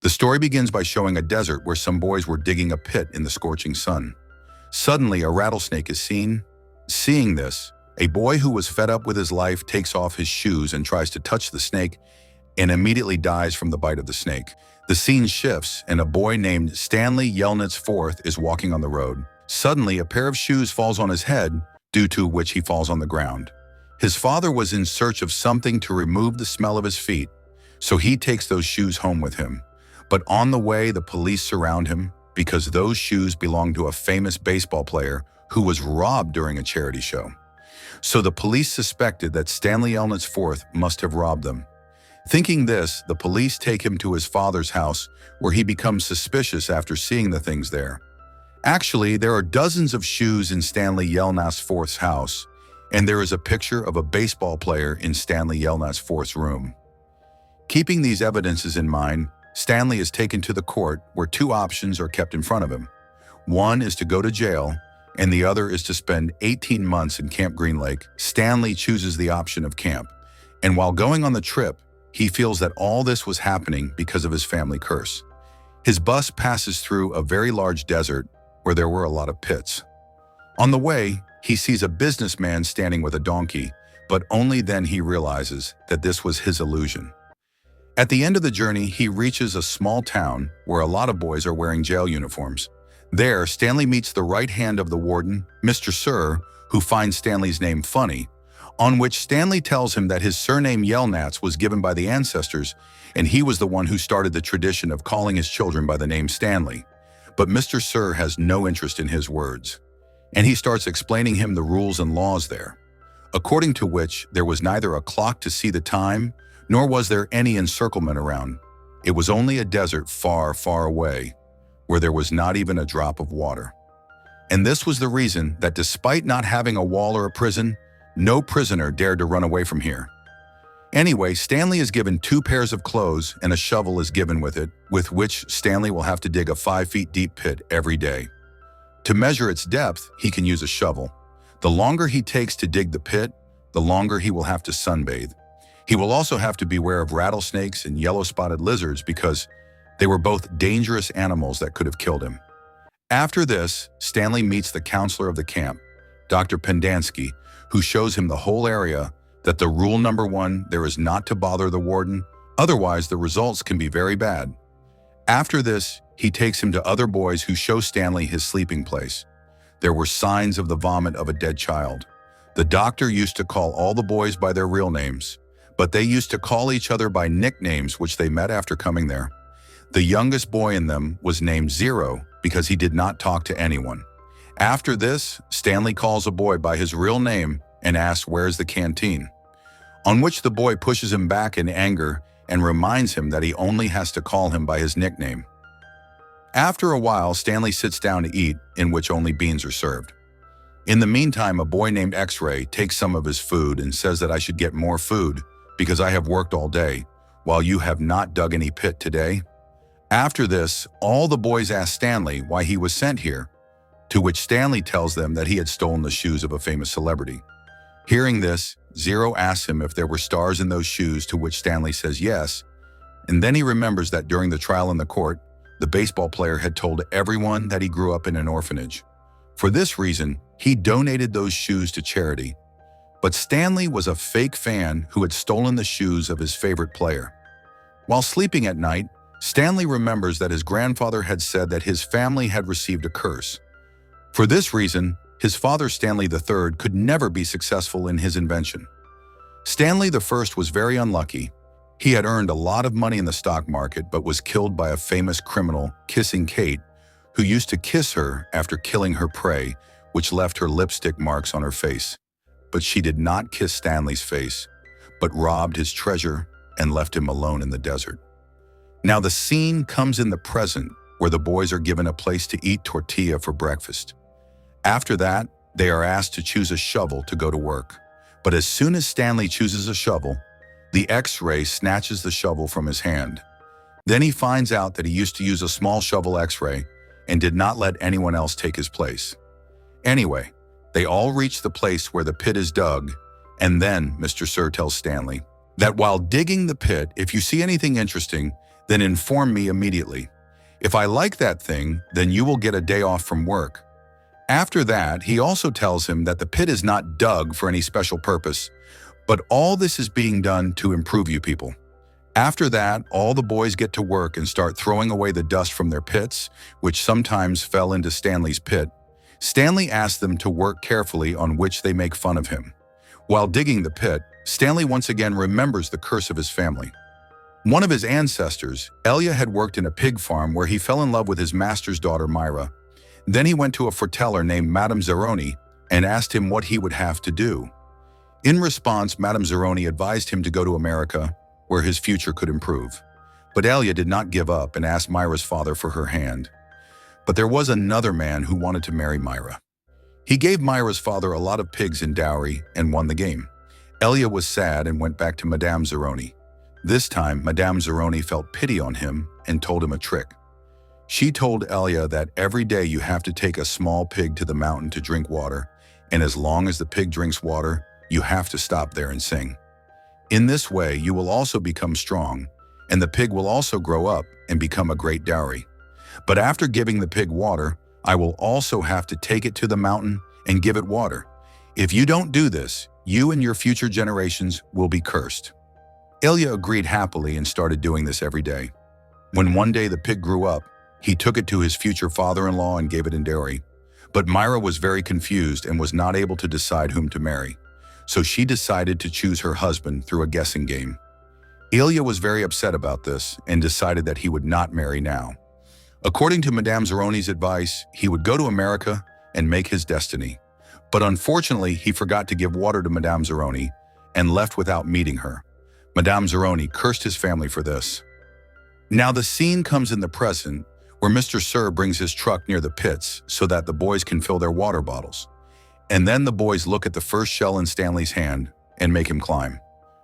The story begins by showing a desert where some boys were digging a pit in the scorching sun. Suddenly, a rattlesnake is seen. Seeing this, a boy who was fed up with his life takes off his shoes and tries to touch the snake and immediately dies from the bite of the snake. The scene shifts, and a boy named Stanley Yelnats IV is walking on the road. Suddenly, a pair of shoes falls on his head, due to which he falls on the ground. His father was in search of something to remove the smell of his feet, so he takes those shoes home with him. But on the way, the police surround him because those shoes belong to a famous baseball player who was robbed during a charity show. So the police suspected that Stanley Yelnats IV must have robbed them. Thinking this, the police take him to his father's house, where he becomes suspicious after seeing the things there. Actually, there are dozens of shoes in Stanley Yelnats IV's house, and there is a picture of a baseball player in Stanley Yelnats IV's room. Keeping these evidences in mind, Stanley is taken to the court where two options are kept in front of him. One is to go to jail, and the other is to spend 18 months in Camp Green Lake. Stanley chooses the option of camp, and while going on the trip, he feels that all this was happening because of his family curse. His bus passes through a very large desert where there were a lot of pits. On the way, he sees a businessman standing with a donkey, but only then he realizes that this was his illusion. At the end of the journey, he reaches a small town where a lot of boys are wearing jail uniforms. There, Stanley meets the right hand of the warden, Mr. Sir, who finds Stanley's name funny, on which Stanley tells him that his surname Yelnats was given by the ancestors, and he was the one who started the tradition of calling his children by the name Stanley. But Mr. Sir has no interest in his words, and he starts explaining him the rules and laws there, according to which there was neither a clock to see the time, nor was there any encirclement around. It was only a desert far, far away, where there was not even a drop of water. And this was the reason that despite not having a wall or a prison, no prisoner dared to run away from here. Anyway, Stanley is given 2 pairs of clothes and a shovel is given with it, with which Stanley will have to dig a 5 feet deep pit every day. To measure its depth, he can use a shovel. The longer he takes to dig the pit, the longer he will have to sunbathe. He will also have to beware of rattlesnakes and yellow-spotted lizards because they were both dangerous animals that could have killed him. After this, Stanley meets the counselor of the camp, Dr. Pendansky, who shows him the whole area, that the rule number 1, there is not to bother the warden, otherwise the results can be very bad. After this, he takes him to other boys who show Stanley his sleeping place. There were signs of the vomit of a dead child. The doctor used to call all the boys by their real names, but they used to call each other by nicknames which they met after coming there. The youngest boy in them was named Zero because he did not talk to anyone. After this, Stanley calls a boy by his real name and asks where's the canteen, on which the boy pushes him back in anger and reminds him that he only has to call him by his nickname. After a while, Stanley sits down to eat, in which only beans are served. In the meantime, a boy named X-Ray takes some of his food and says that I should get more food because I have worked all day, while you have not dug any pit today. After this, all the boys ask Stanley why he was sent here, to which Stanley tells them that he had stolen the shoes of a famous celebrity. Hearing this, Zero asks him if there were stars in those shoes, to which Stanley says yes, and then he remembers that during the trial in the court, the baseball player had told everyone that he grew up in an orphanage. For this reason, he donated those shoes to charity. But Stanley was a fake fan who had stolen the shoes of his favorite player. While sleeping at night, Stanley remembers that his grandfather had said that his family had received a curse. For this reason, his father Stanley III could never be successful in his invention. Stanley I was very unlucky. He had earned a lot of money in the stock market but was killed by a famous criminal, Kissing Kate, who used to kiss her after killing her prey, which left her lipstick marks on her face. But she did not kiss Stanley's face, but robbed his treasure and left him alone in the desert. Now the scene comes in the present, where the boys are given a place to eat tortilla for breakfast. After that, they are asked to choose a shovel to go to work. But as soon as Stanley chooses a shovel, the X-Ray snatches the shovel from his hand. Then he finds out that he used to use a small shovel X-Ray and did not let anyone else take his place. Anyway, they all reach the place where the pit is dug, and then Mr. Sir tells Stanley that while digging the pit, if you see anything interesting, Then inform me immediately. If I like that thing, then you will get a day off from work." After that, he also tells him that the pit is not dug for any special purpose, but all this is being done to improve you people. After that, all the boys get to work and start throwing away the dust from their pits, which sometimes fell into Stanley's pit. Stanley asks them to work carefully, on which they make fun of him. While digging the pit, Stanley once again remembers the curse of his family. One of his ancestors, Elia, had worked in a pig farm where he fell in love with his master's daughter, Myra. Then he went to a foreteller named Madame Zeroni and asked him what he would have to do. In response, Madame Zeroni advised him to go to America, where his future could improve. But Elia did not give up and asked Myra's father for her hand. But there was another man who wanted to marry Myra. He gave Myra's father a lot of pigs in dowry and won the game. Elia was sad and went back to Madame Zeroni. This time, Madame Zeroni felt pity on him and told him a trick. She told Elia that every day you have to take a small pig to the mountain to drink water, and as long as the pig drinks water, you have to stop there and sing. In this way, you will also become strong, and the pig will also grow up and become a great dowry. But after giving the pig water, I will also have to take it to the mountain and give it water. If you don't do this, you and your future generations will be cursed." Elia agreed happily and started doing this every day. When one day the pig grew up, he took it to his future father-in-law and gave it in dowry. But Myra was very confused and was not able to decide whom to marry. So she decided to choose her husband through a guessing game. Elia was very upset about this and decided that he would not marry now. According to Madame Zeroni's advice, he would go to America and make his destiny. But unfortunately, he forgot to give water to Madame Zeroni and left without meeting her. Madame Zeroni cursed his family for this. Now the scene comes in the present, where Mr. Sir brings his truck near the pits so that the boys can fill their water bottles. And then the boys look at the first shell in Stanley's hand and make him climb.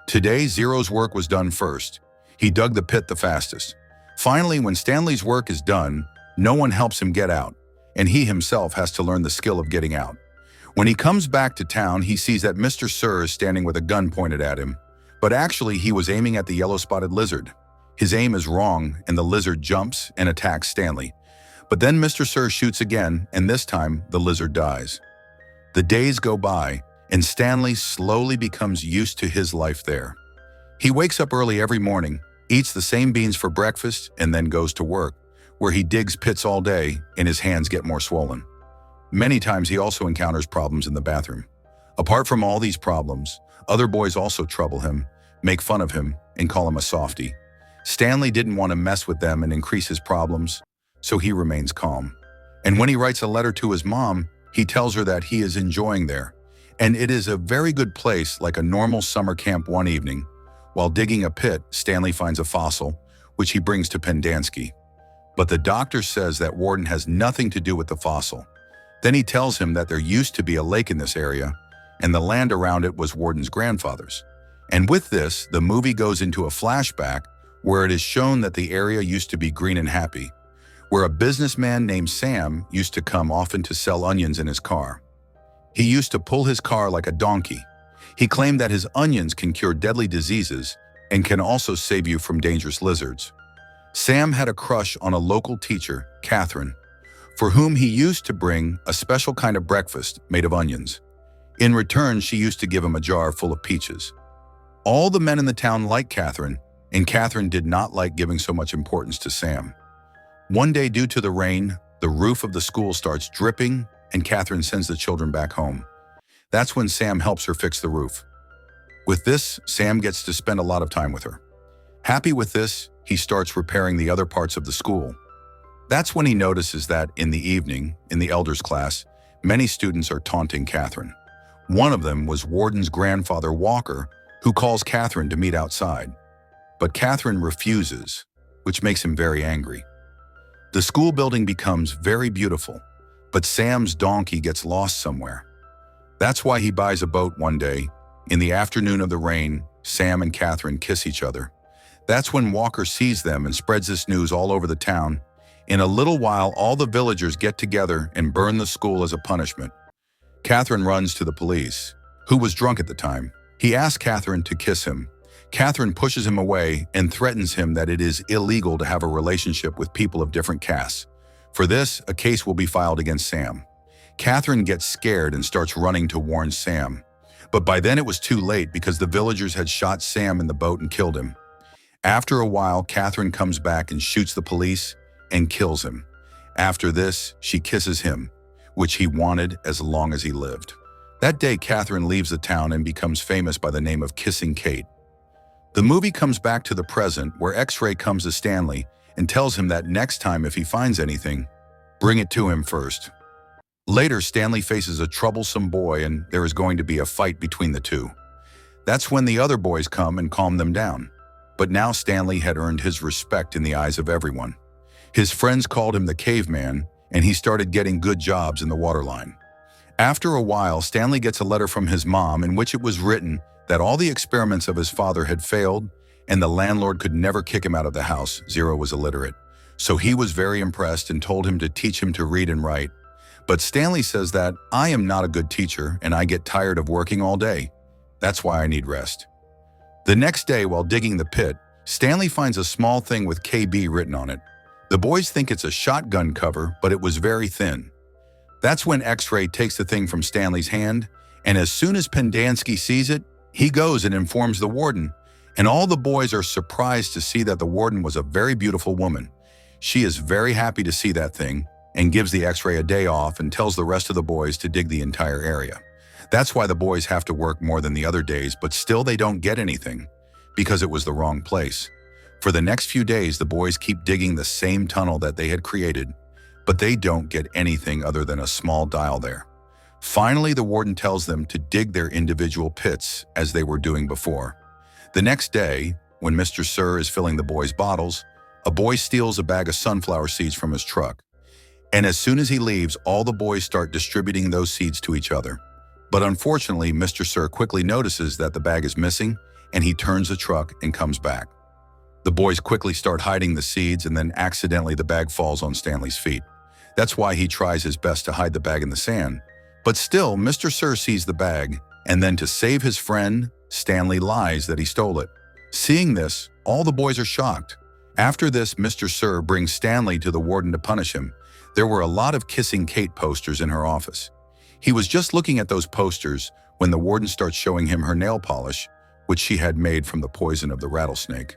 Today, Zero's work was done first. He dug the pit the fastest. Finally, when Stanley's work is done, no one helps him get out, and he himself has to learn the skill of getting out. When he comes back to town, he sees that Mr. Sir is standing with a gun pointed at him, but actually he was aiming at the yellow-spotted lizard. His aim is wrong, and the lizard jumps and attacks Stanley. But then Mr. Sir shoots again, and this time the lizard dies. The days go by, and Stanley slowly becomes used to his life there. He wakes up early every morning, eats the same beans for breakfast, and then goes to work, where he digs pits all day and his hands get more swollen. Many times he also encounters problems in the bathroom. Apart from all these problems, other boys also trouble him, make fun of him, and call him a softie. Stanley didn't want to mess with them and increase his problems, so he remains calm. And when he writes a letter to his mom, he tells her that he is enjoying there, and it is a very good place, like a normal summer camp. One evening, while digging a pit, Stanley finds a fossil, which he brings to Pendanski. But the doctor says that Warden has nothing to do with the fossil. Then he tells him that there used to be a lake in this area, and the land around it was Warden's grandfather's. And with this, the movie goes into a flashback where it is shown that the area used to be green and happy, where a businessman named Sam used to come often to sell onions in his car. He used to pull his car like a donkey. He claimed that his onions can cure deadly diseases and can also save you from dangerous lizards. Sam had a crush on a local teacher, Catherine, for whom he used to bring a special kind of breakfast made of onions. In return, she used to give him a jar full of peaches. All the men in the town liked Catherine, and Catherine did not like giving so much importance to Sam. One day, due to the rain, the roof of the school starts dripping, and Catherine sends the children back home. That's when Sam helps her fix the roof. With this, Sam gets to spend a lot of time with her. Happy with this, he starts repairing the other parts of the school. That's when he notices that in the evening, in the elders class, many students are taunting Catherine. One of them was Warden's grandfather, Walker, who calls Catherine to meet outside. But Catherine refuses, which makes him very angry. The school building becomes very beautiful, but Sam's donkey gets lost somewhere. That's why he buys a boat one day. In the afternoon of the rain, Sam and Catherine kiss each other. That's when Walker sees them and spreads this news all over the town. In a little while, all the villagers get together and burn the school as a punishment. Catherine runs to the police, who was drunk at the time. He asks Catherine to kiss him. Catherine pushes him away and threatens him that it is illegal to have a relationship with people of different castes. For this, a case will be filed against Sam. Catherine gets scared and starts running to warn Sam. But by then it was too late because the villagers had shot Sam in the boat and killed him. After a while, Catherine comes back and shoots the police and kills him. After this, she kisses him, which he wanted as long as he lived. That day, Catherine leaves the town and becomes famous by the name of Kissing Kate. The movie comes back to the present where X-Ray comes to Stanley and tells him that next time if he finds anything, bring it to him first. Later, Stanley faces a troublesome boy and there is going to be a fight between the two. That's when the other boys come and calm them down. But now Stanley had earned his respect in the eyes of everyone. His friends called him the caveman, and he started getting good jobs in the waterline. After a while, Stanley gets a letter from his mom in which it was written that all the experiments of his father had failed and the landlord could never kick him out of the house. Zero was illiterate. So he was very impressed and told him to teach him to read and write. But Stanley says that, I am not a good teacher and I get tired of working all day. That's why I need rest. The next day, while digging the pit, Stanley finds a small thing with KB written on it. The boys think it's a shotgun cover, but it was very thin. That's when X-Ray takes the thing from Stanley's hand, and as soon as Pendanski sees it, he goes and informs the warden, and all the boys are surprised to see that the warden was a very beautiful woman. She is very happy to see that thing, and gives the X-Ray a day off and tells the rest of the boys to dig the entire area. That's why the boys have to work more than the other days, but still they don't get anything, because it was the wrong place. For the next few days, the boys keep digging the same tunnel that they had created, but they don't get anything other than a small dial there. Finally, the warden tells them to dig their individual pits as they were doing before. The next day, when Mr. Sir is filling the boys' bottles, a boy steals a bag of sunflower seeds from his truck. And as soon as he leaves, all the boys start distributing those seeds to each other. But unfortunately, Mr. Sir quickly notices that the bag is missing, and he turns the truck and comes back. The boys quickly start hiding the seeds, and then accidentally the bag falls on Stanley's feet. That's why he tries his best to hide the bag in the sand. But still, Mr. Sir sees the bag, and then to save his friend, Stanley lies that he stole it. Seeing this, all the boys are shocked. After this, Mr. Sir brings Stanley to the warden to punish him. There were a lot of Kissing Kate posters in her office. He was just looking at those posters when the warden starts showing him her nail polish, which she had made from the poison of the rattlesnake.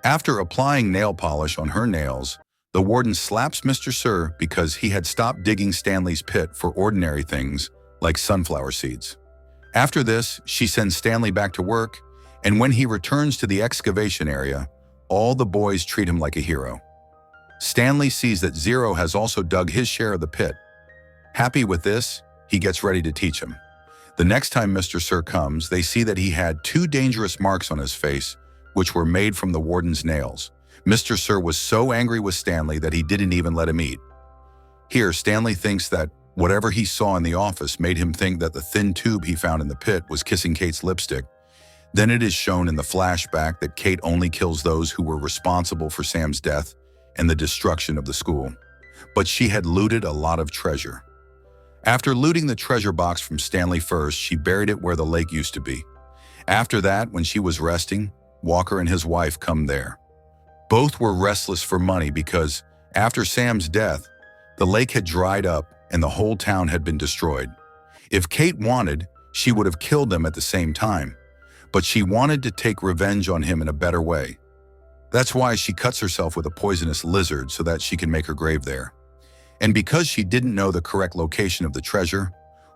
After applying nail polish on her nails, the warden slaps Mr. Sir because he had stopped digging Stanley's pit for ordinary things like sunflower seeds. After this, she sends Stanley back to work, and when he returns to the excavation area, all the boys treat him like a hero. Stanley sees that Zero has also dug his share of the pit. Happy with this, he gets ready to teach him. The next time Mr. Sir comes, they see that he had 2 dangerous marks on his face, which were made from the warden's nails. Mr. Sir was so angry with Stanley that he didn't even let him eat. Here, Stanley thinks that whatever he saw in the office made him think that the thin tube he found in the pit was Kissing Kate's lipstick. Then it is shown in the flashback that Kate only kills those who were responsible for Sam's death and the destruction of the school. But she had looted a lot of treasure. After looting the treasure box from Stanley first, she buried it where the lake used to be. After that, when she was resting, Walker and his wife come there. Both were restless for money because, after Sam's death, the lake had dried up and the whole town had been destroyed. If Kate wanted, she would have killed them at the same time, but she wanted to take revenge on him in a better way. That's why she cuts herself with a poisonous lizard so that she can make her grave there. And because she didn't know the correct location of the treasure,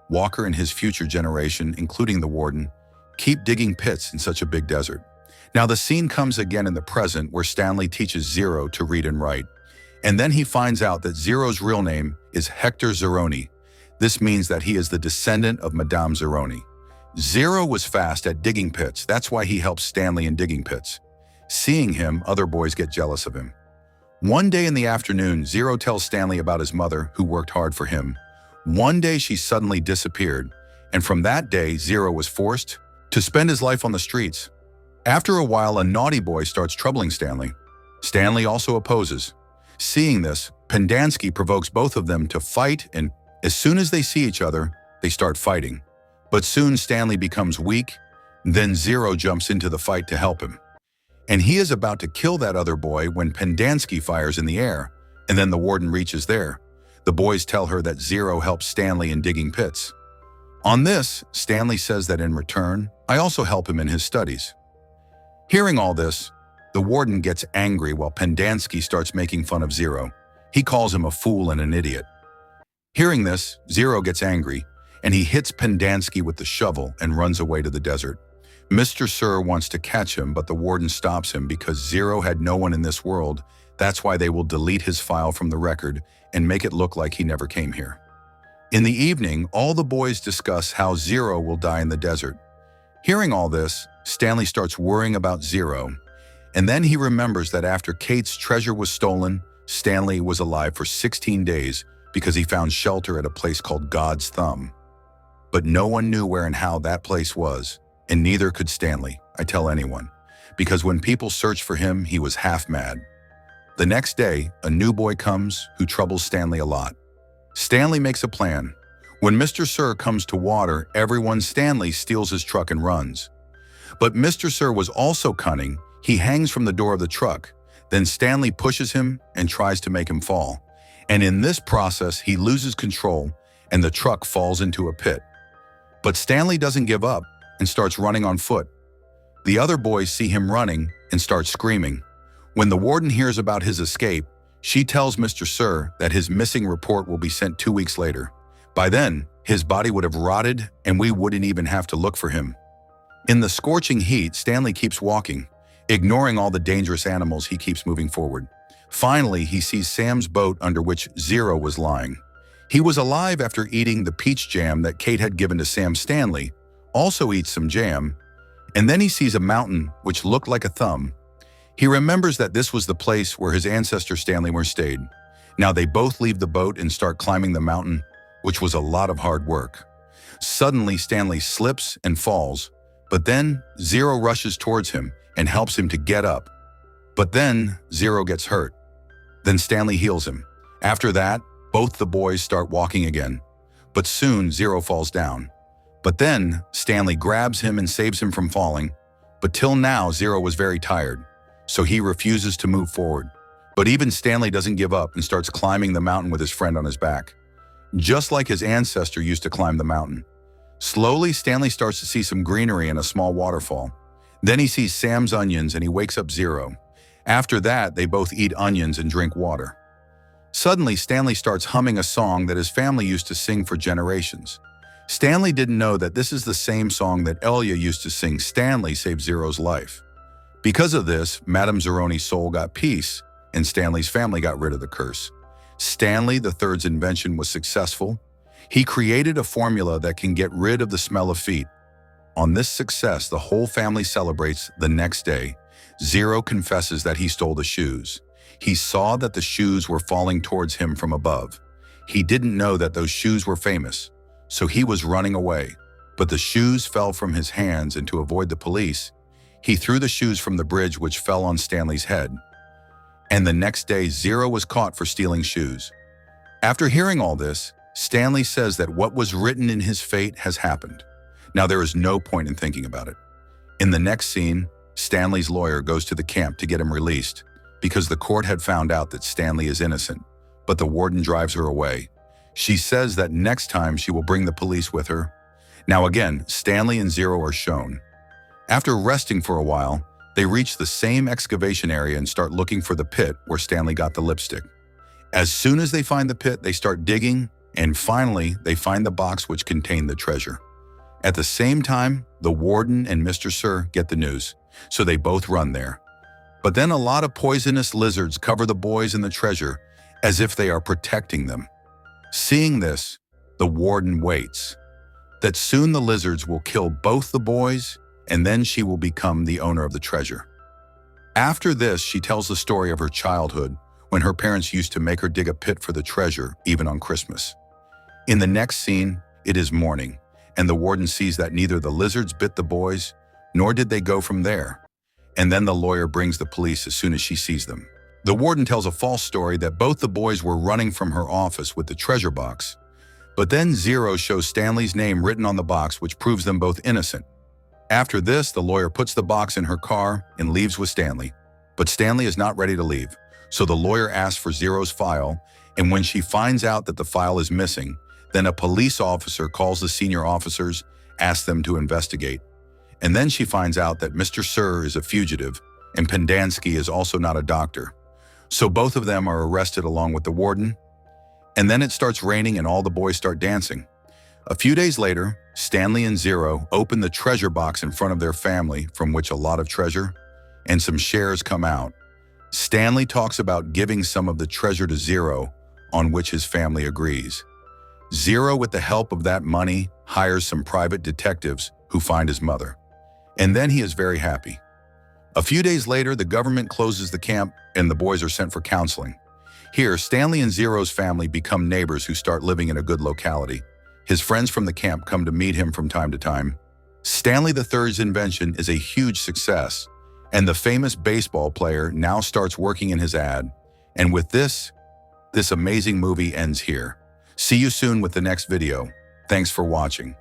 Walker and his future generation, including the warden, keep digging pits in such a big desert. Now the scene comes again in the present where Stanley teaches Zero to read and write. And then he finds out that Zero's real name is Hector Zeroni. This means that he is the descendant of Madame Zeroni. Zero was fast at digging pits. That's why he helps Stanley in digging pits. Seeing him, other boys get jealous of him. One day in the afternoon, Zero tells Stanley about his mother, who worked hard for him. One day she suddenly disappeared, and from that day, Zero was forced to spend his life on the streets. After a while, a naughty boy starts troubling Stanley. Stanley also opposes. Seeing this, Pendanski provokes both of them to fight, and as soon as they see each other, they start fighting. But soon Stanley becomes weak, Then Zero jumps into the fight to help him. And he is about to kill that other boy when Pendanski fires in the air, and then the warden reaches there. The boys tell her that Zero helps Stanley in digging pits. On this, Stanley says that in return, I also help him in his studies. Hearing all this, the warden gets angry while Pendanski starts making fun of Zero. He calls him a fool and an idiot. Hearing this, Zero gets angry, and he hits Pendanski with the shovel and runs away to the desert. Mr. Sir wants to catch him, but the warden stops him because Zero had no one in this world. That's why they will delete his file from the record and make it look like he never came here. In the evening, all the boys discuss how Zero will die in the desert. Hearing all this, Stanley starts worrying about Zero, and then he remembers that after Kate's treasure was stolen, Stanley was alive for 16 days because he found shelter at a place called God's Thumb. But no one knew where and how that place was, and neither could Stanley, I tell anyone, because when people searched for him, he was half mad. The next day, a new boy comes who troubles Stanley a lot. Stanley makes a plan. When Mr. Sir comes to water, everyone Stanley steals his truck and runs. But Mr. Sir was also cunning. He hangs from the door of the truck. Then Stanley pushes him and tries to make him fall. And in this process, he loses control and the truck falls into a pit. But Stanley doesn't give up and starts running on foot. The other boys see him running and start screaming. When the warden hears about his escape, she tells Mr. Sir that his missing report will be sent 2 weeks later. By then, his body would have rotted and we wouldn't even have to look for him. In the scorching heat, Stanley keeps walking. Ignoring all the dangerous animals, he keeps moving forward. Finally, he sees Sam's boat under which Zero was lying. He was alive after eating the peach jam that Kate had given to Sam. Stanley also eats some jam, and then he sees a mountain which looked like a thumb. He remembers that this was the place where his ancestor Stanley were stayed. Now they both leave the boat and start climbing the mountain, which was a lot of hard work. Suddenly, Stanley slips and falls, but then Zero rushes towards him and helps him to get up. But then Zero gets hurt. Then Stanley heals him. After that, both the boys start walking again. But soon Zero falls down. But then Stanley grabs him and saves him from falling. But till now, Zero was very tired, so he refuses to move forward. But even Stanley doesn't give up and starts climbing the mountain with his friend on his back, just like his ancestor used to climb the mountain. Slowly, Stanley starts to see some greenery and a small waterfall. Then he sees Sam's onions and he wakes up Zero. After that, they both eat onions and drink water. Suddenly, Stanley starts humming a song that his family used to sing for generations. Stanley didn't know that this is the same song that Elia used to sing. Stanley saved Zero's life. Because of this, Madame Zeroni's soul got peace, and Stanley's family got rid of the curse. Stanley III's invention was successful. He created a formula that can get rid of the smell of feet. On this success, the whole family celebrates. The next day, Zero confesses that he stole the shoes. He saw that the shoes were falling towards him from above. He didn't know that those shoes were famous, so he was running away. But the shoes fell from his hands, and to avoid the police, he threw the shoes from the bridge, which fell on Stanley's head. And the next day, Zero was caught for stealing shoes. After hearing all this, Stanley says that what was written in his fate has happened. Now there is no point in thinking about it. In the next scene, Stanley's lawyer goes to the camp to get him released because the court had found out that Stanley is innocent, but the warden drives her away. She says that next time she will bring the police with her. Now again, Stanley and Zero are shown. After resting for a while, they reach the same excavation area and start looking for the pit where Stanley got the lipstick. As soon as they find the pit, they start digging, and finally, they find the box which contained the treasure. At the same time, the warden and Mr. Sir get the news, so they both run there. But then a lot of poisonous lizards cover the boys and the treasure as if they are protecting them. Seeing this, the warden waits that soon the lizards will kill both the boys, and then she will become the owner of the treasure. After this, she tells the story of her childhood when her parents used to make her dig a pit for the treasure, even on Christmas. In the next scene, it is morning, and the warden sees that neither the lizards bit the boys, nor did they go from there. And then the lawyer brings the police as soon as she sees them. The warden tells a false story that both the boys were running from her office with the treasure box, but then Zero shows Stanley's name written on the box, which proves them both innocent. After this, the lawyer puts the box in her car and leaves with Stanley. But Stanley is not ready to leave, so the lawyer asks for Zero's file, and when she finds out that the file is missing, then a police officer calls the senior officers, asks them to investigate. And then she finds out that Mr. Sir is a fugitive, and Pendansky is also not a doctor. So both of them are arrested along with the warden. And then it starts raining and all the boys start dancing. A few days later, Stanley and Zero open the treasure box in front of their family, from which a lot of treasure and some shares come out. Stanley talks about giving some of the treasure to Zero, on which his family agrees. Zero, with the help of that money, hires some private detectives who find his mother. And then he is very happy. A few days later, the government closes the camp and the boys are sent for counseling. Here, Stanley and Zero's family become neighbors who start living in a good locality. His friends from the camp come to meet him from time to time. Stanley III's invention is a huge success, and the famous baseball player now starts working in his ad. And with this amazing movie ends here. See you soon with the next video. Thanks for watching.